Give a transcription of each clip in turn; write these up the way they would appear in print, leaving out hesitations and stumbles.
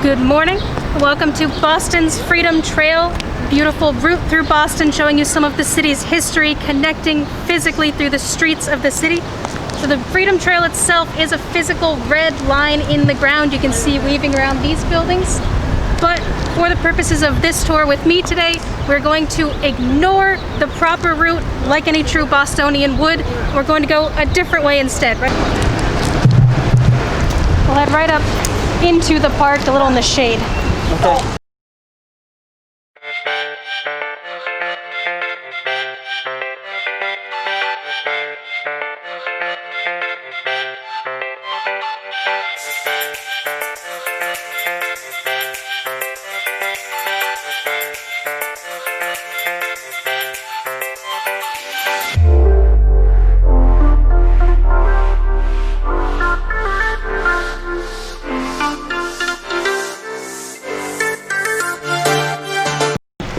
Good morning. Welcome to Boston's Freedom Trail. Beautiful route through Boston, showing you some of the city's history, connecting physically through the streets of the city. So the Freedom Trail itself is a physical red line in the ground you can see weaving around these buildings. But for the purposes of this tour with me today, we're going to ignore the proper route like any true Bostonian would. We're going to go a different way instead. Right? We'll head right up into the park, a little in the shade. Okay.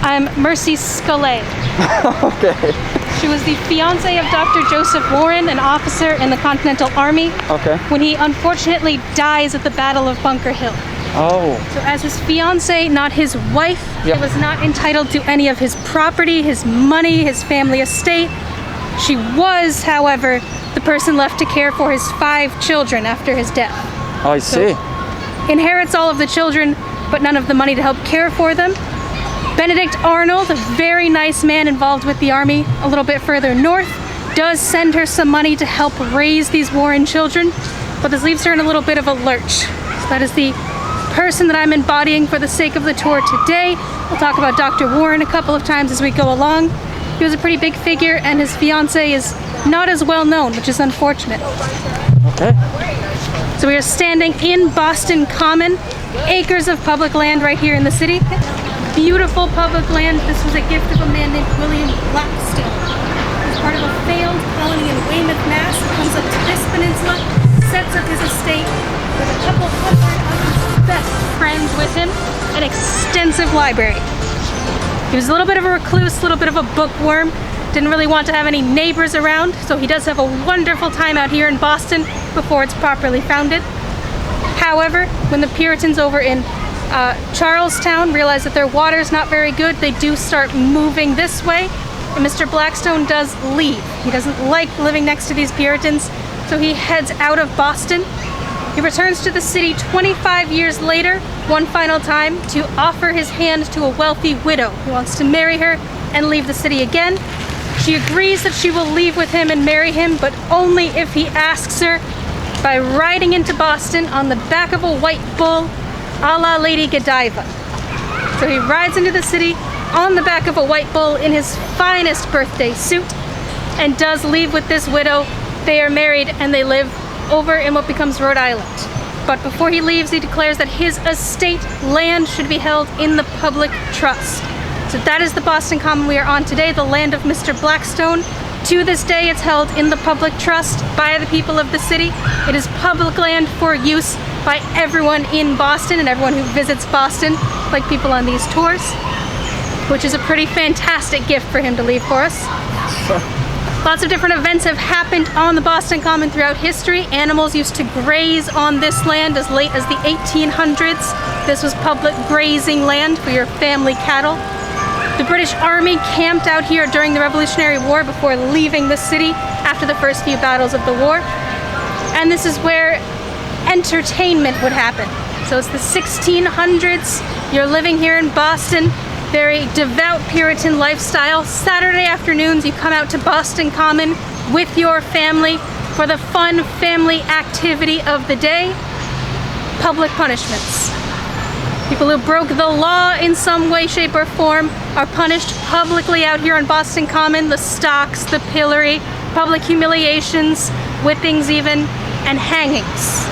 I'm Mercy Scully. Okay. She was the fiance of Dr. Joseph Warren, an officer in the Continental Army. Okay. When he unfortunately dies at the Battle of Bunker Hill. Oh. So as his fiance, not his wife, Yep. he was not entitled to any of his property, his money, his family estate. She was, however, the person left to care for his 5 children after his death. Oh, I see. Inherits all of the children, but none of the money to help care for them. Benedict Arnold, a very nice man involved with the army a little bit further north, does send her some money to help raise these Warren children, but this leaves her in a little bit of a lurch. So that is the person that I'm embodying for the sake of the tour today. We'll talk about Dr. Warren a couple of times as we go along. He was a pretty big figure, and his fiancée is not as well known, which is unfortunate. Okay. So we are standing in Boston Common, acres of public land right here in the city. Beautiful public land. This was a gift of a man named William Blackstone. He's part of a failed colony in Weymouth, Mass. He comes up to this peninsula, sets up his estate with a couple hundred of his best friends with him, an extensive library. He was a little bit of a recluse, a little bit of a bookworm, didn't really want to have any neighbors around, so he does have a wonderful time out here in Boston before it's properly founded. However, when the Puritans over in Charlestown realize that their water's not very good, they do start moving this way, and Mr. Blackstone does leave. He doesn't like living next to these Puritans, so he heads out of Boston. He returns to the city 25 years later, one final time, to offer his hand to a wealthy widow who wants to marry her and leave the city again. She agrees that she will leave with him and marry him, but only if he asks her by riding into Boston on the back of a white bull, a la Lady Godiva. So he rides into the city on the back of a white bull in his finest birthday suit and does leave with this widow. They are married and they live over in what becomes Rhode Island. But before he leaves, he declares that his estate land should be held in the public trust. So that is the Boston Common we are on today, the land of Mr. Blackstone. To this day, it's held in the public trust by the people of the city. It is public land for use by everyone in Boston and everyone who visits Boston, like people on these tours, which is a pretty fantastic gift for him to leave for us. Lots of different events have happened on the Boston Common throughout history. Animals used to graze on this land as late as the 1800s. This was public grazing land for your family cattle. The British Army camped out here during the Revolutionary War before leaving the city after the first few battles of the war. And this is where entertainment would happen. So it's the 1600s. You're living here in Boston, very devout Puritan lifestyle. Saturday afternoons, you come out to Boston Common with your family for the fun family activity of the day, public punishments. People who broke the law in some way, shape, or form are punished publicly out here on Boston Common. The stocks, the pillory, public humiliations, whippings even, and hangings.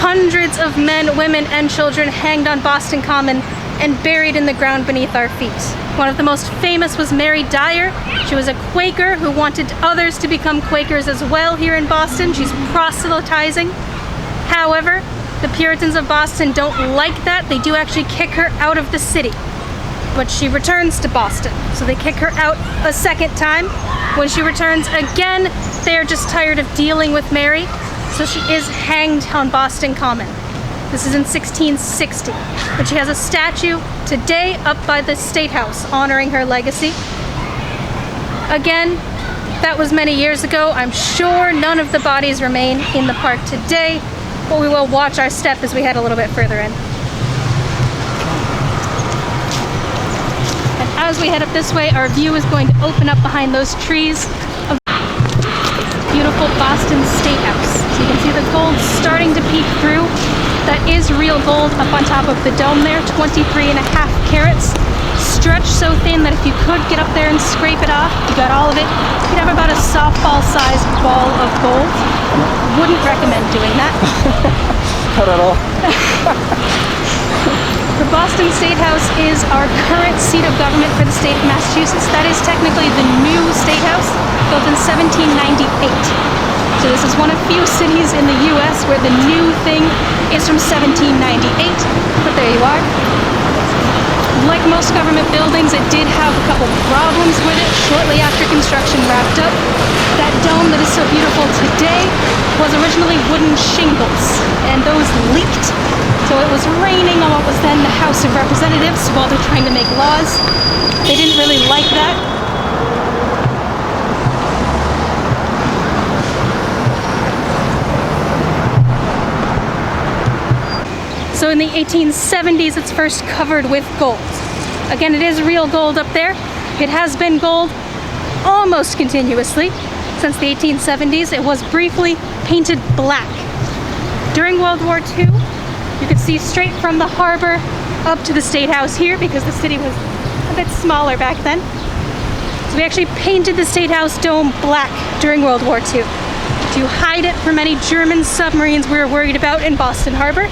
Hundreds of men, women, and children hanged on Boston Common and buried in the ground beneath our feet. One of the most famous was Mary Dyer. She was a Quaker who wanted others to become Quakers as well here in Boston. She's proselytizing. However, the Puritans of Boston don't like that. They do actually kick her out of the city. But she returns to Boston, so they kick her out a second time. When she returns again, they are just tired of dealing with Mary, so she is hanged on Boston Common. This is in 1660. And she has a statue today up by the State House honoring her legacy. Again, that was many years ago. I'm sure none of the bodies remain in the park today, but we will watch our step as we head a little bit further in. And as we head up this way, our view is going to open up behind those trees of beautiful Boston State House. So you can see the gold starting to peek through. That is real gold up on top of the dome there, 23.5 carats. Stretched so thin that if you could get up there and scrape it off, you got all of it, you'd have about a softball-sized ball of gold. Wouldn't recommend doing that. Not at all. The Boston State House is our current seat of government for the state of Massachusetts. That is technically the new State House, built in 1798. So this is one of few cities in the US where the new thing is from 1798, but there you are. Like most government buildings, it did have a couple problems with it shortly after construction wrapped up. That dome that is so beautiful today was originally wooden shingles, and those leaked. So it was raining on what was then the House of Representatives while they're trying to make laws. They didn't really like that. So in the 1870s, it's first covered with gold. Again, it is real gold up there. It has been gold almost continuously since the 1870s. It was briefly painted black. During World War II, you could see straight from the harbor up to the State House here because the city was a bit smaller back then. So we actually painted the State House dome black during World War II to hide it from any German submarines we were worried about in Boston Harbor.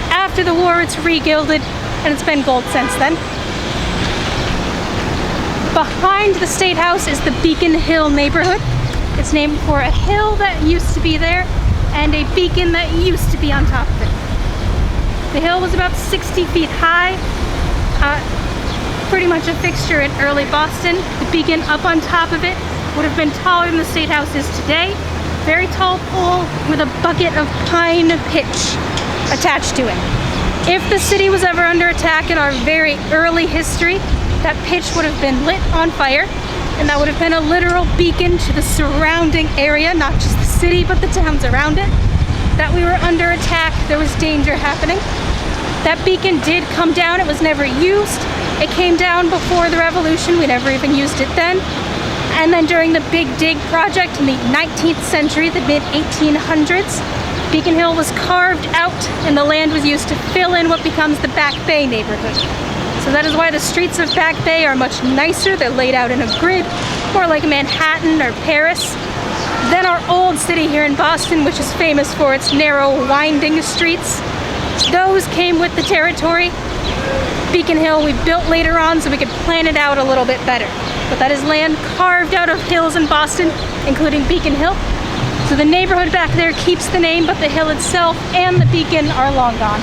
After the war, it's re-gilded, and it's been gold since then. Behind the State House is the Beacon Hill neighborhood. It's named for a hill that used to be there and a beacon that used to be on top of it. The hill was about 60 feet high, pretty much a fixture in early Boston. The beacon up on top of it would have been taller than the State House is today. Very tall pole with a bucket of pine pitch attached to it. If the city was ever under attack in our very early history, that pitch would have been lit on fire, and that would have been a literal beacon to the surrounding area, not just the city, but the towns around it, that we were under attack, there was danger happening. That beacon did come down, it was never used. It came down before the Revolution, we never even used it then. And then during the Big Dig project in the 19th century, the mid-1800s, Beacon Hill was carved out and the land was used to fill in what becomes the Back Bay neighborhood. So that is why the streets of Back Bay are much nicer. They're laid out in a grid, more like Manhattan or Paris, than our old city here in Boston, which is famous for its narrow, winding streets. Those came with the territory. Beacon Hill we built later on so we could plan it out a little bit better. But that is land carved out of hills in Boston, including Beacon Hill. So the neighborhood back there keeps the name, but the hill itself and the beacon are long gone.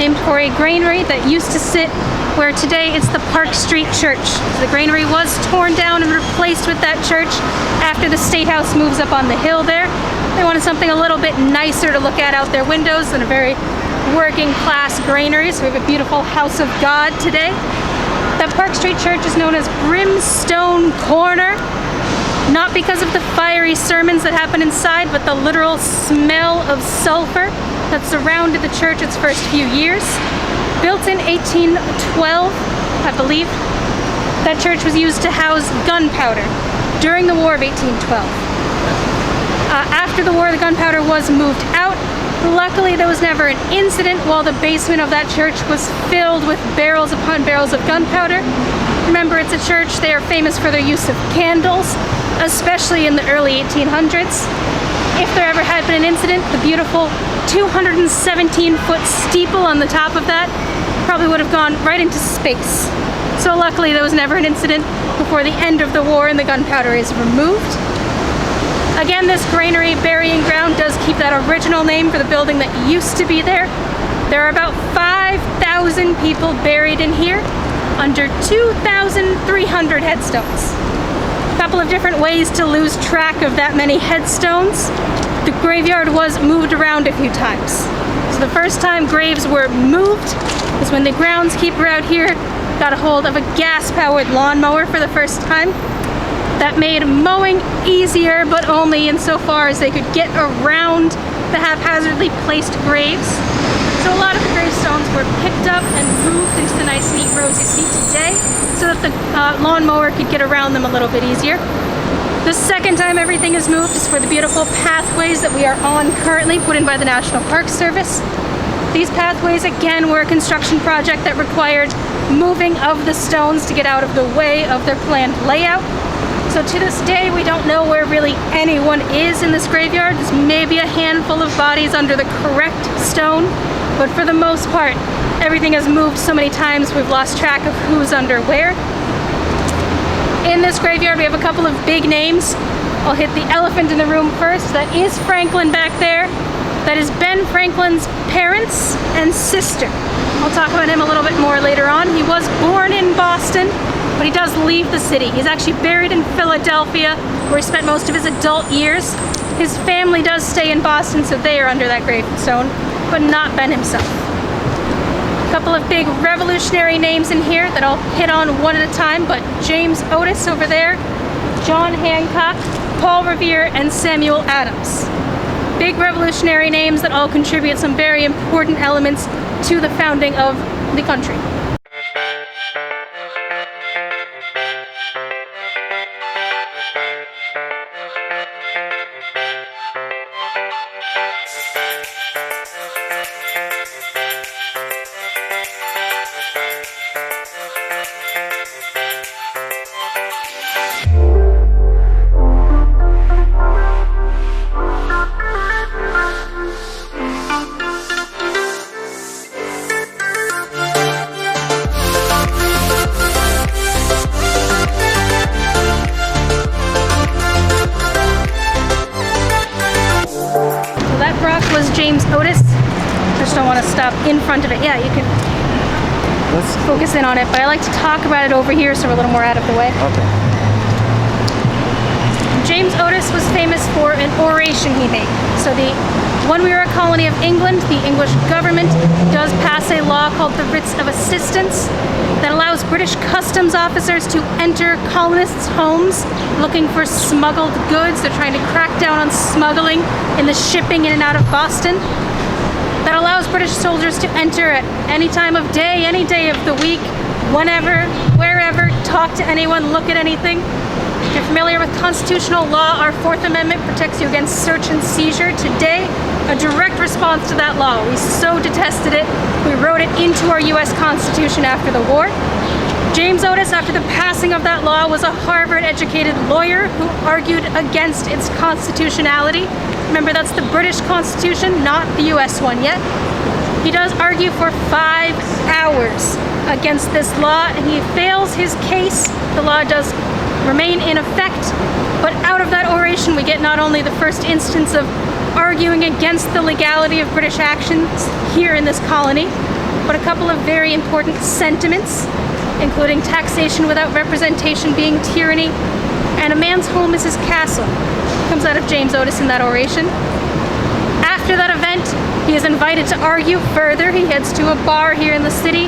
named for a granary that used to sit where today it's the Park Street Church. The granary was torn down and replaced with that church after the State House moves up on the hill there. They wanted something a little bit nicer to look at out their windows than a very working class granary, so we have a beautiful house of God today. That Park Street Church is known as Brimstone Corner, not because of the fiery sermons that happen inside, but the literal smell of sulfur that surrounded the church its first few years. Built in 1812, I believe, that church was used to house gunpowder during the War of 1812. After the war, the gunpowder was moved out. Luckily, there was never an incident while the basement of that church was filled with barrels upon barrels of gunpowder. Remember, it's a church. They are famous for their use of candles, especially in the early 1800s. If there ever had been an incident, the beautiful 217-foot steeple on the top of that probably would have gone right into space. So luckily, there was never an incident before the end of the war and the gunpowder is removed. Again, this granary burying ground does keep that original name for the building that used to be there. There are about 5,000 people buried in here, under 2,300 headstones. A couple of different ways to lose track of that many headstones. The graveyard was moved around a few times. So the first time graves were moved was when the groundskeeper out here got a hold of a gas-powered lawnmower for the first time. That made mowing easier, but only insofar as they could get around the haphazardly placed graves. So a lot of the gravestones were picked up and moved into the nice neat rows you see today, so that the lawnmower could get around them a little bit easier. The second time everything is moved is for the beautiful pathways that we are on currently, put in by the National Park Service. These pathways, again, were a construction project that required moving of the stones to get out of the way of their planned layout. So to this day, we don't know where really anyone is in this graveyard. There's maybe a handful of bodies under the correct stone, but for the most part, everything has moved so many times we've lost track of who's under where. In this graveyard, we have a couple of big names. I'll hit the elephant in the room first. That is Franklin back there. That is Ben Franklin's parents and sister. I'll talk about him a little bit more later on. He was born in Boston, but he does leave the city. He's actually buried in Philadelphia, where he spent most of his adult years. His family does stay in Boston, so they are under that gravestone, but not Ben himself. A couple of big revolutionary names in here that I'll hit on one at a time, but James Otis over there, John Hancock, Paul Revere, and Samuel Adams. Big revolutionary names that all contribute some very important elements to the founding of the country. Was James Otis. I just don't want to stop in front of it. Yeah, you can focus in on it, but I like to talk about it over here so we're a little more out of the way. Okay. James Otis was famous for an oration he made. So when we were a colony of England, the English government does pass a law called the Writs of Assistance that allows British customs officers to enter colonists' homes looking for smuggled goods. They're trying to crack down on smuggling in the shipping in and out of Boston. That allows British soldiers to enter at any time of day, any day of the week, whenever, wherever, talk to anyone, look at anything. If you're familiar with constitutional law, our Fourth Amendment protects you against search and seizure. Today, a direct response to that law. We so detested it, we wrote it into our US Constitution after the war. James Otis, after the passing of that law, was a Harvard-educated lawyer who argued against its constitutionality. Remember, that's the British Constitution, not the US one yet. He does argue for 5 hours against this law, and he fails his case. The law does remain in effect, but out of that oration we get not only the first instance of arguing against the legality of British actions here in this colony, but a couple of very important sentiments, including taxation without representation being tyranny, and a man's home is his castle, comes out of James Otis in that oration. After that event, he is invited to argue further. He heads to a bar here in the city,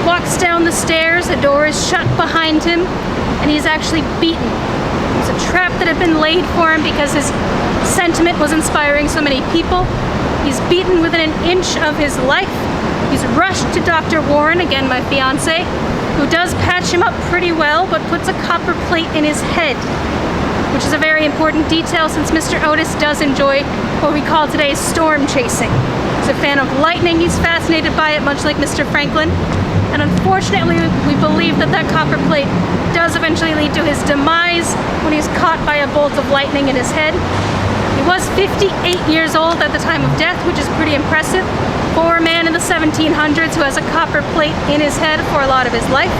walks down the stairs, a door is shut behind him, and he's actually beaten. It was a trap that had been laid for him because his sentiment was inspiring so many people. He's beaten within an inch of his life. He's rushed to Dr. Warren, again my fiance, who does patch him up pretty well, but puts a copper plate in his head, which is a very important detail since Mr. Otis does enjoy what we call today storm chasing. He's a fan of lightning, he's fascinated by it, much like Mr. Franklin. And unfortunately, we believe that that copper plate does eventually lead to his demise when he's caught by a bolt of lightning in his head. He was 58 years old at the time of death, which is pretty impressive for a man in the 1700s who has a copper plate in his head for a lot of his life.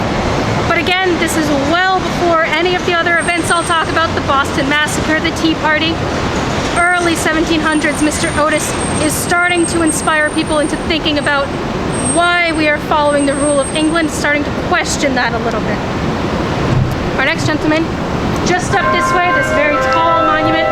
But again, this is well before any of the other events I'll talk about, the Boston Massacre, the Tea Party. Early 1700s, Mr. Otis is starting to inspire people into thinking about why we are following the rule of England, starting to question that a little bit. Our next gentleman, just up this way, this very tall monument.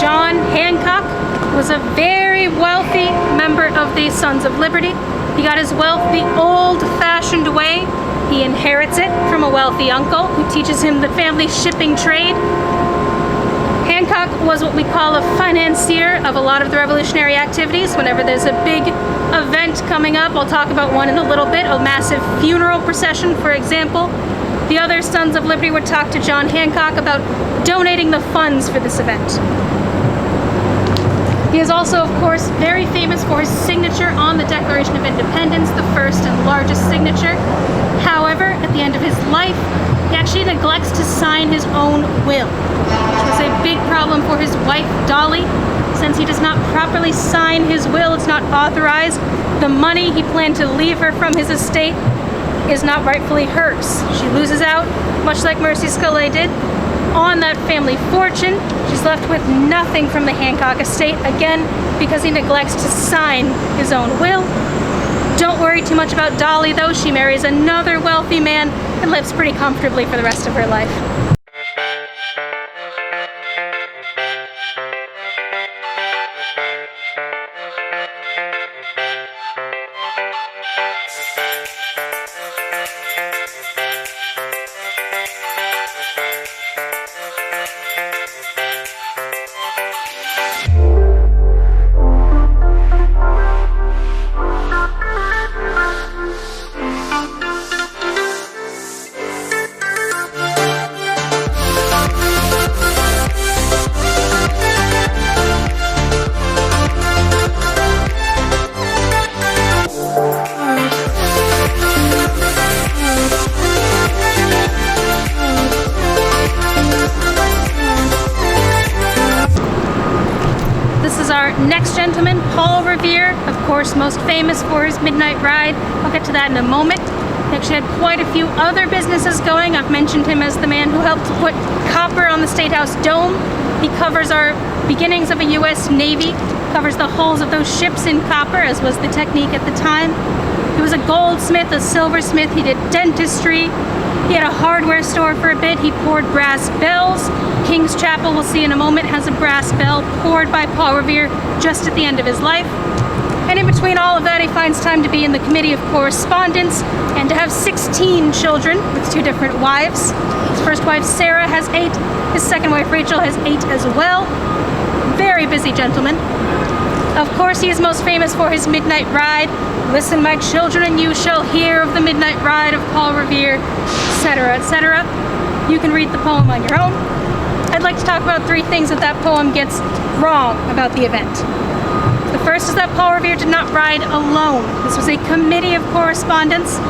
John Hancock was a very wealthy member of the Sons of Liberty. He got his wealth the old-fashioned way. He inherits it from a wealthy uncle who teaches him the family shipping trade. Hancock was what we call a financier of a lot of the revolutionary activities. Whenever there's a big event coming up, I'll talk about one in a little bit, a massive funeral procession, for example. The other Sons of Liberty would talk to John Hancock about donating the funds for this event. He is also, of course, very famous for his signature on the Declaration of Independence, the first and largest signature. However, at the end of his life, he actually neglects to sign his own will, which was a big problem for his wife, Dolly. Since he does not properly sign his will, it's not authorized, the money he planned to leave her from his estate is not rightfully hers. She loses out, much like Mercy Scalia did, on that family fortune. She's left with nothing from the Hancock estate, again, because he neglects to sign his own will. Don't worry too much about Dolly, though. She marries another wealthy man and lives pretty comfortably for the rest of her life. Next gentleman, Paul Revere, of course most famous for his midnight ride. I'll get to that in a moment. He actually had quite a few other businesses going. I've mentioned him as the man who helped put copper on the State House dome. He covers our beginnings of a US Navy, covers the hulls of those ships in copper, as was the technique at the time. He was a goldsmith, a silversmith, he did dentistry. He had a hardware store for a bit. He poured brass bells. King's Chapel, we'll see in a moment, has a brass bell poured by Paul Revere just at the end of his life. And in between all of that, he finds time to be in the Committee of Correspondence and to have 16 children with 2 different wives. His first wife, Sarah, has 8. His second wife, Rachel, has 8 as well. Very busy gentleman. Of course, he is most famous for his midnight ride. Listen, my children, and you shall hear of the midnight ride of Paul Revere, etc., etc. You can read the poem on your own. I'd like to talk about 3 things that poem gets wrong about the event. The first is that Paul Revere did not ride alone. This was a committee of correspondence.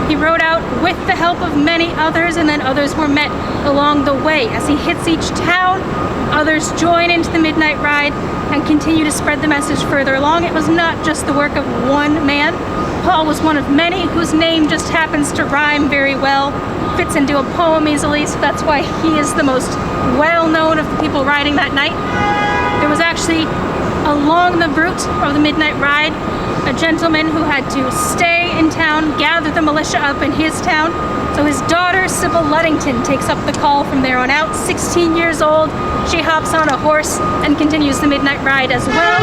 He rode out with the help of many others, and then others were met along the way. As he hits each town, others join into the midnight ride and continue to spread the message further along. It was not just the work of one man. Paul was one of many whose name just happens to rhyme very well, fits into a poem easily, so that's why he is the most well-known of the people riding that night. There was actually, along the route of the midnight ride, a gentleman who had to stay in town, gather the militia up in his town. So his daughter, Sybil Luddington, takes up the call from there on out. 16 years old, she hops on a horse and continues the midnight ride as well.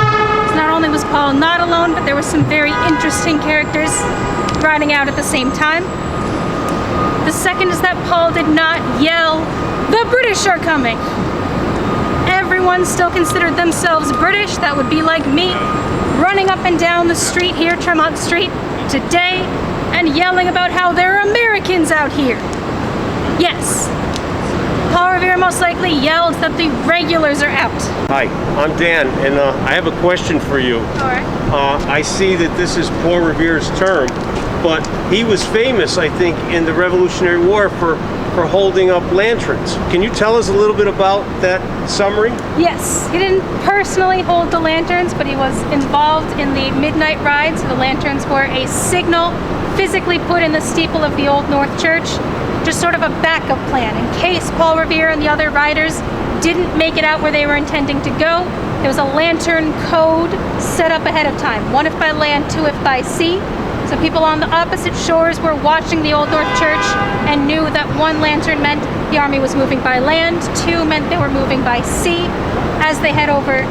So not only was Paul not alone, but there were some very interesting characters riding out at the same time. The second is that Paul did not yell, "The British are coming!" Everyone still considered themselves British. That would be like me, running up and down the street here, Tremont Street, today, and yelling about how there are Americans out here. Yes, Paul Revere most likely yelled that the regulars are out. Hi, I'm Dan, and I have a question for you. All right. I see that this is Paul Revere's term, but he was famous, I think, in the Revolutionary War for holding up lanterns. Can you tell us a little bit about that summary? Yes, he didn't personally hold the lanterns, but he was involved in the midnight ride. So the lanterns were a signal physically put in the steeple of the Old North Church, just sort of a backup plan in case Paul Revere and the other riders didn't make it out where they were intending to go. There was a lantern code set up ahead of time, one if by land, two if by sea. So people on the opposite shores were watching the Old North Church and knew that one lantern meant the army was moving by land, two meant they were moving by sea as they head over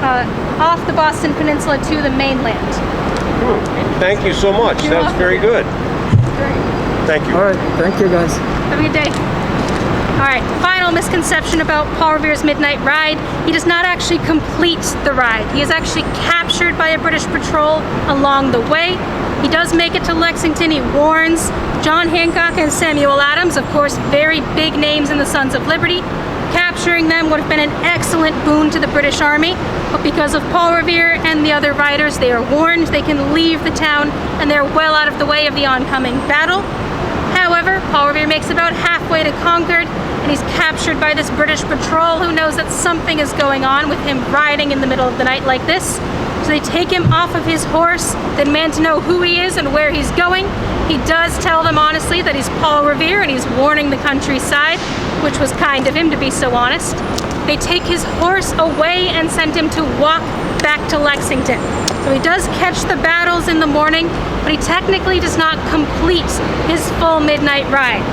off the Boston Peninsula to the mainland. Thank you so much. You're That's welcome. very good. Thank you. All right, thank you guys. Have a good day. All right, final misconception about Paul Revere's midnight ride. He does not actually complete the ride. He is actually captured by a British patrol along the way. He does make it to Lexington. He warns John Hancock and Samuel Adams, of course, very big names in the Sons of Liberty. Capturing them would have been an excellent boon to the British Army, but because of Paul Revere and the other riders, they are warned they can leave the town and they're well out of the way of the oncoming battle. However, Paul Revere makes about halfway to Concord, and he's captured by this British patrol who knows that something is going on with him riding in the middle of the night like this. So they take him off of his horse, they demand to know who he is and where he's going. He does tell them honestly that he's Paul Revere and he's warning the countryside, which was kind of him to be so honest. They take his horse away and send him to walk back to Lexington. So he does catch the battles in the morning, but he technically does not complete his full midnight ride.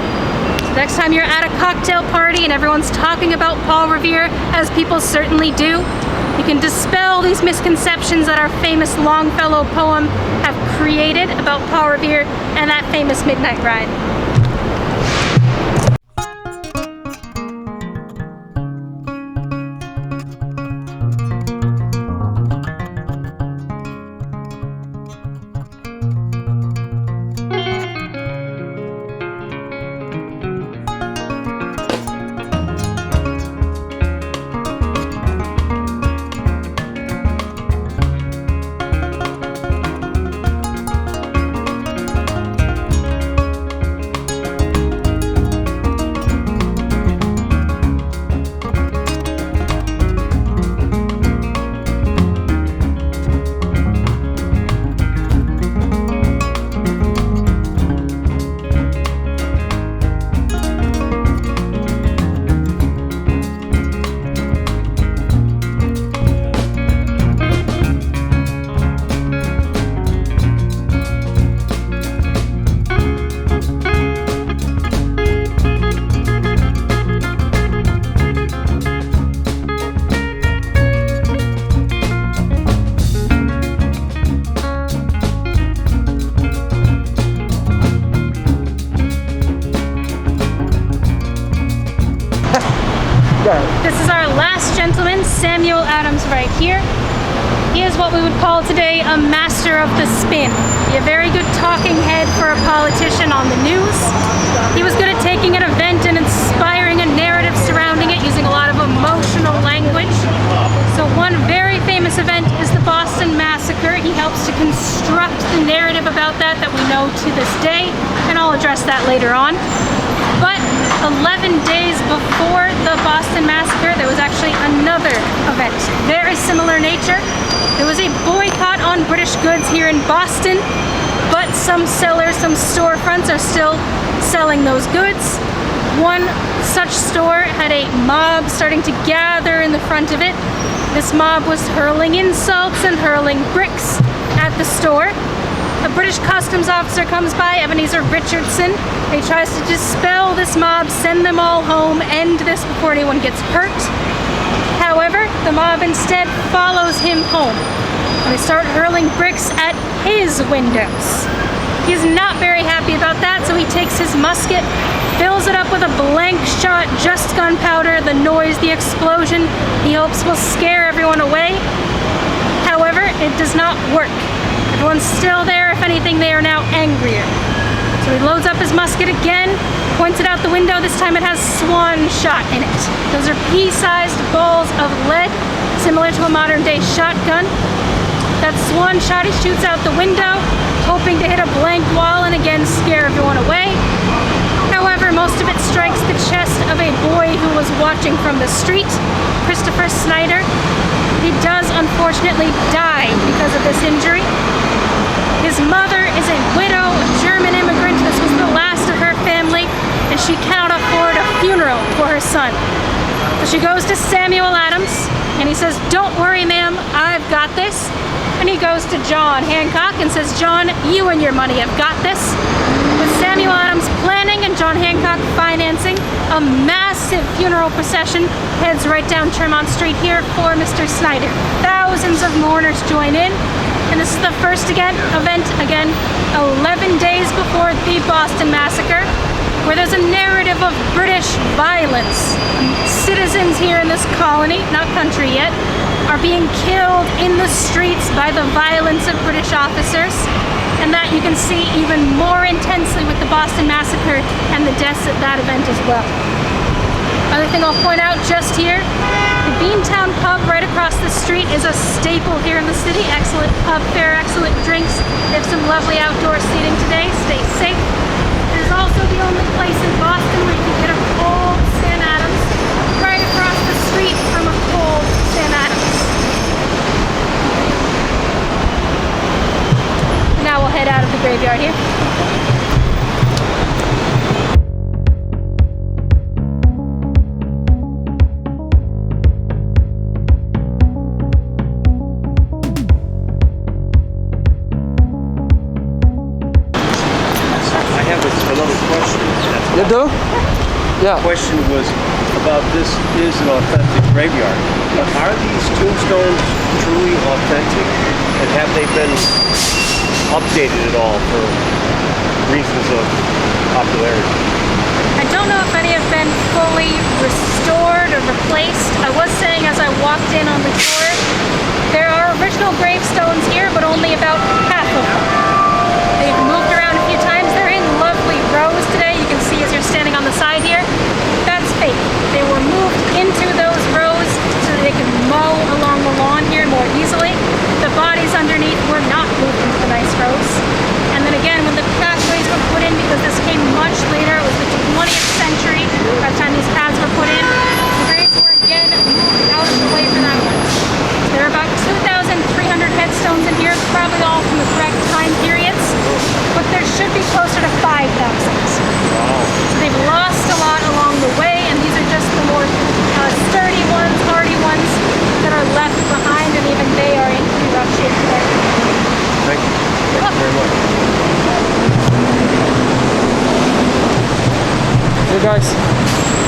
So next time you're at a cocktail party and everyone's talking about Paul Revere, as people certainly do, you can dispel these misconceptions that our famous Longfellow poem have created about Paul Revere and that famous midnight ride. This is our last gentleman, Samuel Adams, right here. He is what we would call today a master of the spin. Be a very good talking head for a politician on the news. He was good at taking an event and inspiring a narrative surrounding it using a lot of emotional language. So one very famous event is the Boston Massacre. to this day, and I'll address that later on. But 11 days before the Boston Massacre, there was actually another event, very similar nature. There was a boycott on British goods here in Boston, but some sellers, some storefronts are still selling those goods. One such store had a mob starting to gather in the front of it. This mob was hurling insults and hurling bricks at the store. A British customs officer comes by, Ebenezer Richardson. He tries to dispel this mob, send them all home, end this before anyone gets hurt. However, the mob instead follows him home, and they start hurling bricks at his windows. He's not very happy about that, so he takes his musket, fills it up with a blank shot, just gunpowder. The noise, the explosion, he hopes will scare everyone away. However, it does not work. Everyone's still there. If anything, they are now angrier. So he loads up his musket again, points it out the window. This time it has swan shot in it. Those are pea-sized balls of lead, similar to a modern-day shotgun. That swan shot he shoots out the window, hoping to hit a blank wall and again scare everyone away. However, most of it strikes the chest of a boy who was watching from the street, Christopher Snyder. He does unfortunately die because of this injury. His mother is a widow, a German immigrant. This was the last of her family, and she cannot afford a funeral for her son. So she goes to Samuel Adams, and he says, "Don't worry, ma'am, I've got this." And he goes to John Hancock and says, "John, you and your money have got this." With Samuel Adams planning and John Hancock financing, a massive funeral procession heads right down Tremont Street here for Mr. Snyder. Thousands of mourners join in, and this is the first event, 11 days before the Boston Massacre, where there's a narrative of British violence. Citizens here in this colony, not country yet, are being killed in the streets by the violence of British officers, and that you can see even more intensely with the Boston Massacre and the deaths at that event as well. Other thing I'll point out just here, the Beantown Pub right across the street is a staple here in the city. Excellent pub fare, excellent drinks. They have some lovely outdoor seating today. Stay safe. It is also the only place in Boston where you can get a cold Sam Adams right across the street from a cold Sam Adams. Now we'll head out of the graveyard here. You do? Yeah. The question was about this is an authentic graveyard. But are these tombstones truly authentic? And have they been updated at all for reasons of popularity? I don't know if any have been fully restored or replaced. I was saying as I walked in on the tour, there are original gravestones here, but only about half of them. They've moved around a few times. They're in lovely rows today. You can see as you're standing on the side here, that's fake. They were moved into those rows so that they could mow along the lawn here more easily. The bodies underneath were not moved into the nice rows. And then again, when the pathways were put in, because this came much later, it was the 20th century by the time these paths were put in, the graves were again moved out of the way for that one. There are about 2,300 headstones in here, probably all from the correct time periods, but there should be closer to 5,000. So they've lost a lot along the way, and these are just the more sturdy ones, hardy ones that are left behind, and even they are in pretty rough shape today. Thank you. Thank you very much. Hey guys.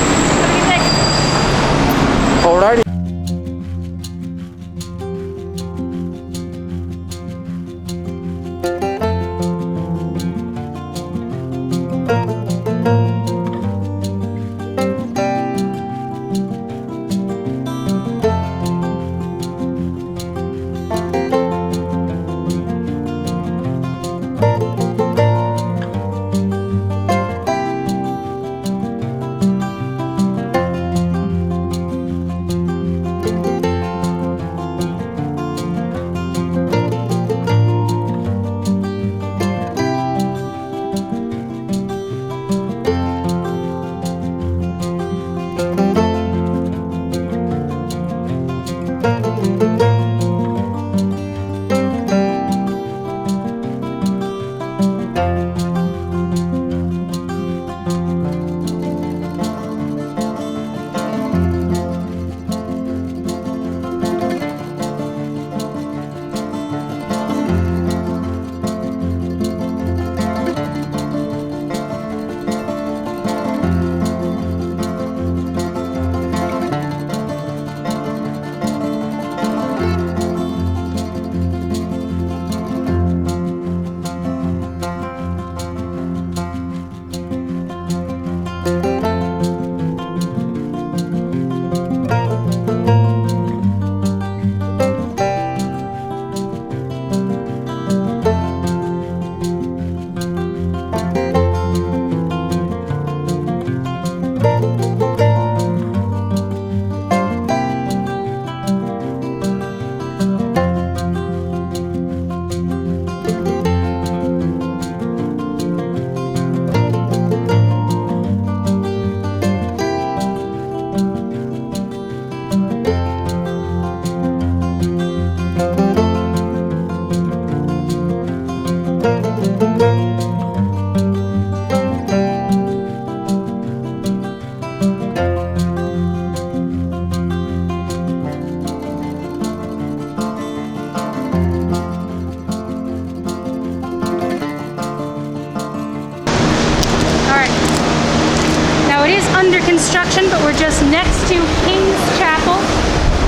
Under construction, but we're just next to King's Chapel,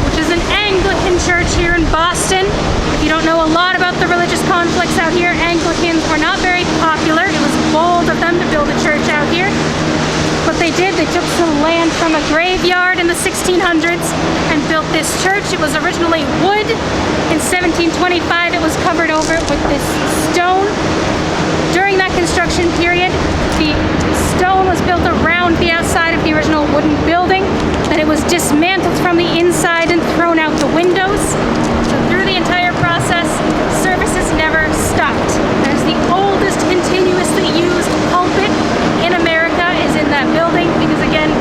which is an Anglican church here in Boston. If you don't know a lot about the religious conflicts out here, Anglicans were not very popular. It was bold of them to build a church out here. What they did, they took some land from a graveyard in the 1600s and built this church. It was originally wood. In 1725, it was covered over with this stone. During that construction period, the stone was built around the outside of the original wooden building. Then it was dismantled from the inside and thrown out the windows. So through the entire process, services never stopped. That is the oldest continuously used pulpit in America, is in that building, because again,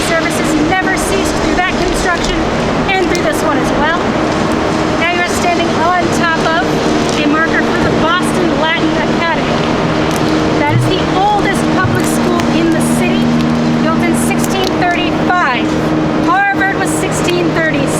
services never ceased through that construction and through this one as well. Now you're standing on top of a marker for the Boston Latin Academy. That is the oldest public school in the city, built in 1635. Harvard was 1636.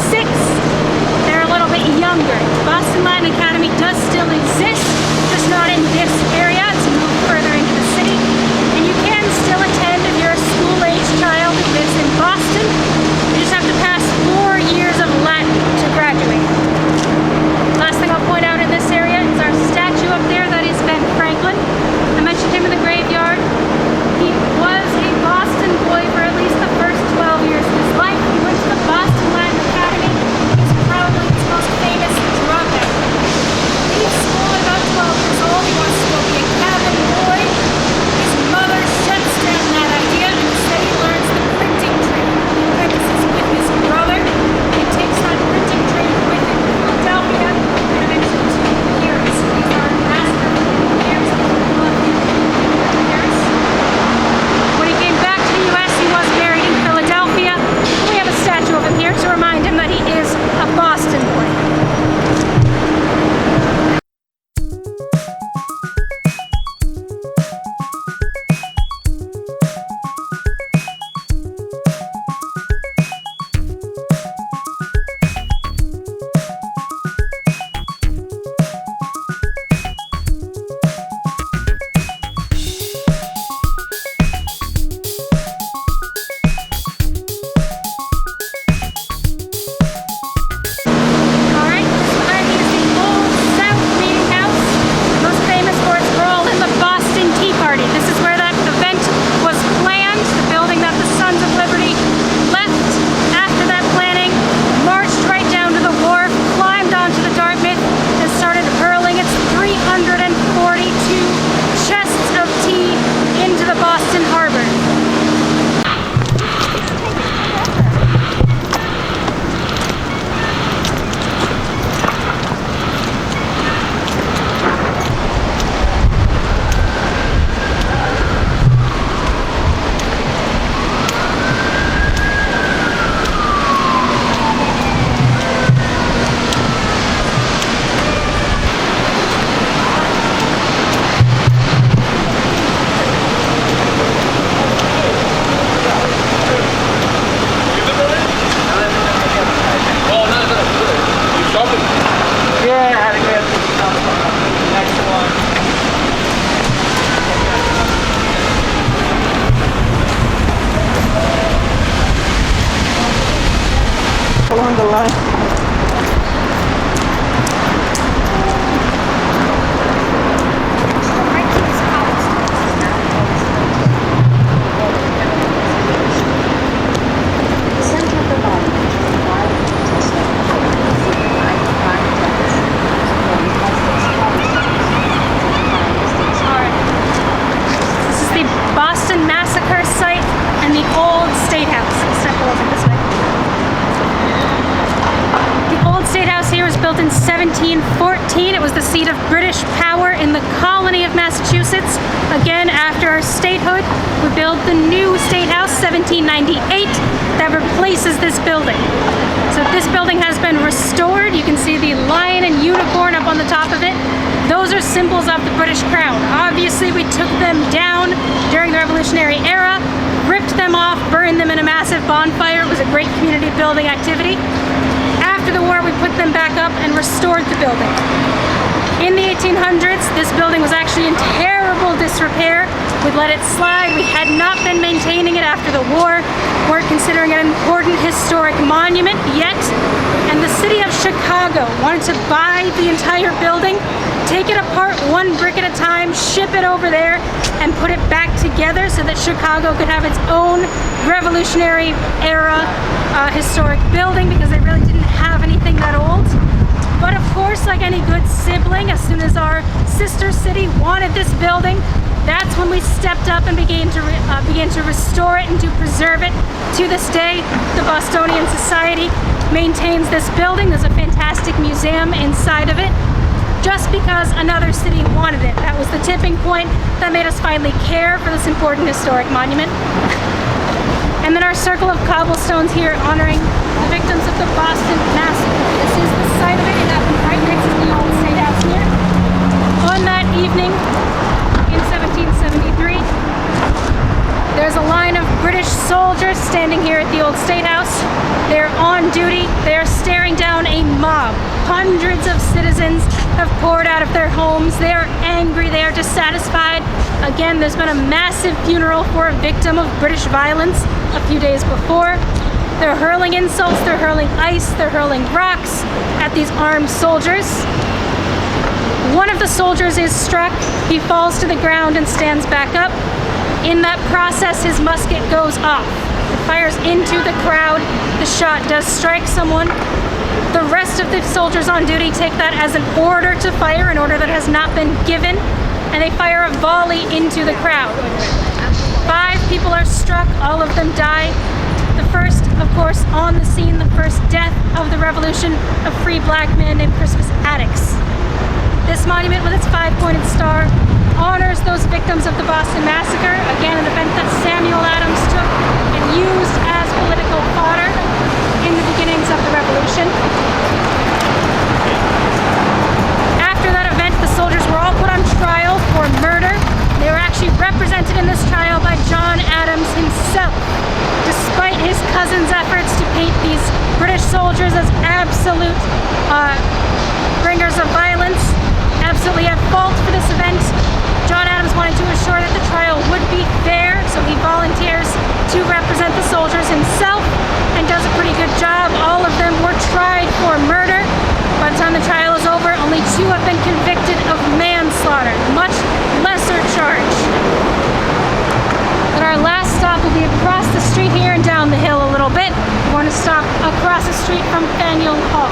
built in 1714. It was the seat of British power in the colony of Massachusetts. Again, after our statehood, we built the new State House, 1798, that replaces this building. So this building has been restored. You can see the lion and unicorn up on the top of it. Those are symbols of the British Crown. Obviously, we took them down during the Revolutionary era, ripped them off, burned them in a massive bonfire. It was a great community building activity. After the war, we put them back up and restored the building. In the 1800s, this building was actually in terrible disrepair. We'd let it slide. We had not been maintaining it after the war. Weren't considering it an important historic monument yet. And the city of Chicago wanted to buy the entire building, take it apart one brick at a time, ship it over there, and put it back together so that Chicago could have its own Revolutionary era historic building, because they really didn't have anything that old. But of course, like any good sibling, as soon as our sister city wanted this building, that's when we stepped up and began to restore it and to preserve it. To this day, the Bostonian Society maintains this building. There's a fantastic museum inside of it, just because another city wanted it. That was the tipping point that made us finally care for this important historic monument. And then our circle of cobblestones here honoring the victims of the Boston Massacre. This is the site of it. It happened right next to the old State House here. On that evening in 1773, there's a line of British soldiers standing here at the old State House. They're on duty. They're staring down a mob. Hundreds of citizens have poured out of their homes. They are angry. They are dissatisfied. Again, there's been a massive funeral for a victim of British violence a few days before. They're hurling insults, they're hurling ice, they're hurling rocks at these armed soldiers. One of the soldiers is struck. He falls to the ground and stands back up. In that process, his musket goes off. It fires into the crowd. The shot does strike someone. The rest of the soldiers on duty take that as an order to fire, an order that has not been given, and they fire a volley into the crowd. 5 people are struck, all of them die. The first, of course, on the scene, the first death of the revolution, a free black man named Crispus Attucks. This monument with its 5-pointed star honors those victims of the Boston Massacre, again an event that Samuel Adams took and used as political fodder in the beginnings of the revolution. After that event, the soldiers were all put on trial for murder. They were actually represented in this trial by John Adams himself, despite his cousin's efforts to paint these British soldiers as absolute bringers of violence, absolutely at fault for this event. John Adams wanted to assure that the trial would be fair, so he volunteers to represent the soldiers himself and does a pretty good job. All of them were tried for murder. By the time the trial is over, only 2 have been convicted of manslaughter, much lesser charge. But our last stop will be across the street here and down the hill a little bit. We're going to stop across the street from Faneuil Hall.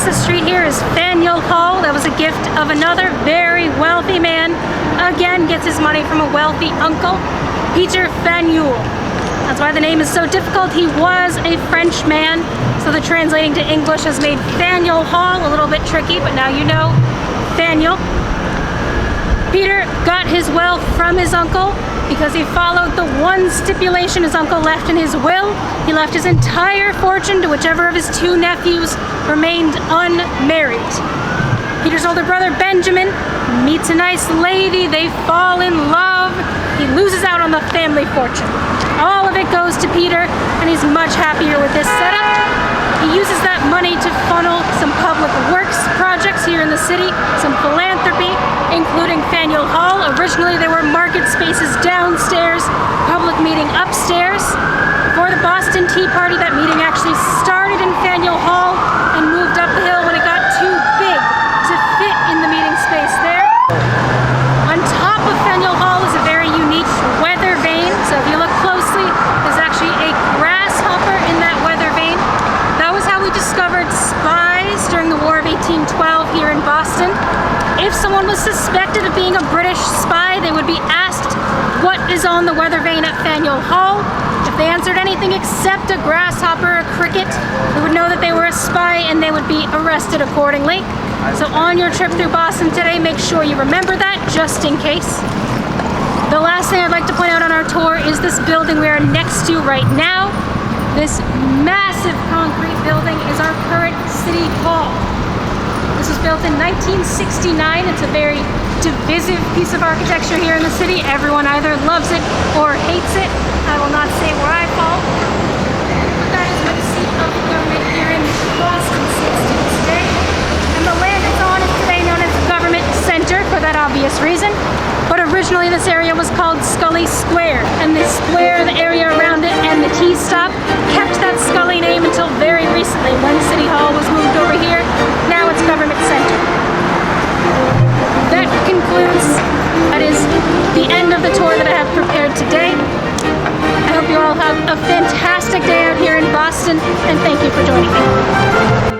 across the street here is Faneuil Hall. That was a gift of another very wealthy man. Again, gets his money from a wealthy uncle, Peter Faneuil. That's why the name is so difficult. He was a French man, so the translating to English has made Faneuil Hall a little bit tricky, but now you know Faneuil. Peter got his wealth from his uncle because he followed the one stipulation his uncle left in his will. He left his entire fortune to whichever of his two nephews remained unmarried. Peter's older brother Benjamin meets a nice lady, they fall in love, he loses out on the family fortune. All of it goes to Peter, and he's much happier with this setup. He uses that money to funnel some public works projects here in the city, some philanthropy, including Faneuil Hall. Originally there were market spaces downstairs, public meeting upstairs. Before the Boston Tea Party, that meeting actually started in Faneuil Hall and moved up the hill when it got too big to fit in the meeting space there. On top of Faneuil Hall is a very unique weather vane. So if you look closely, there's actually a grasshopper in that weather vane. That was how we discovered spies during the War of 1812 here in Boston. If someone was suspected of being a British spy, they would be asked what is on the weather vane at Faneuil Hall. If they answered anything except a grasshopper or a cricket, they would know that they were a spy and they would be arrested accordingly. So on your trip through Boston today, make sure you remember that just in case. The last thing I'd like to point out on our tour is this building we are next to right now. This massive concrete building is our current City Hall. This was built in 1969. It's a very divisive piece of architecture here in the city. Everyone either loves it or hates it. I will not say where I fall. But that is where the seat of government here in Boston sits to this day. And the land it's on is today known as the Government Center for that obvious reason. But originally this area was called Scully Square. And the square, the area around it, and the T stop kept that Scully name until very recently when City Hall was moved over here. Now it's Government Center. That concludes, that is the end of the tour that I have prepared today. I hope you all have a fantastic day out here in Boston, and thank you for joining me.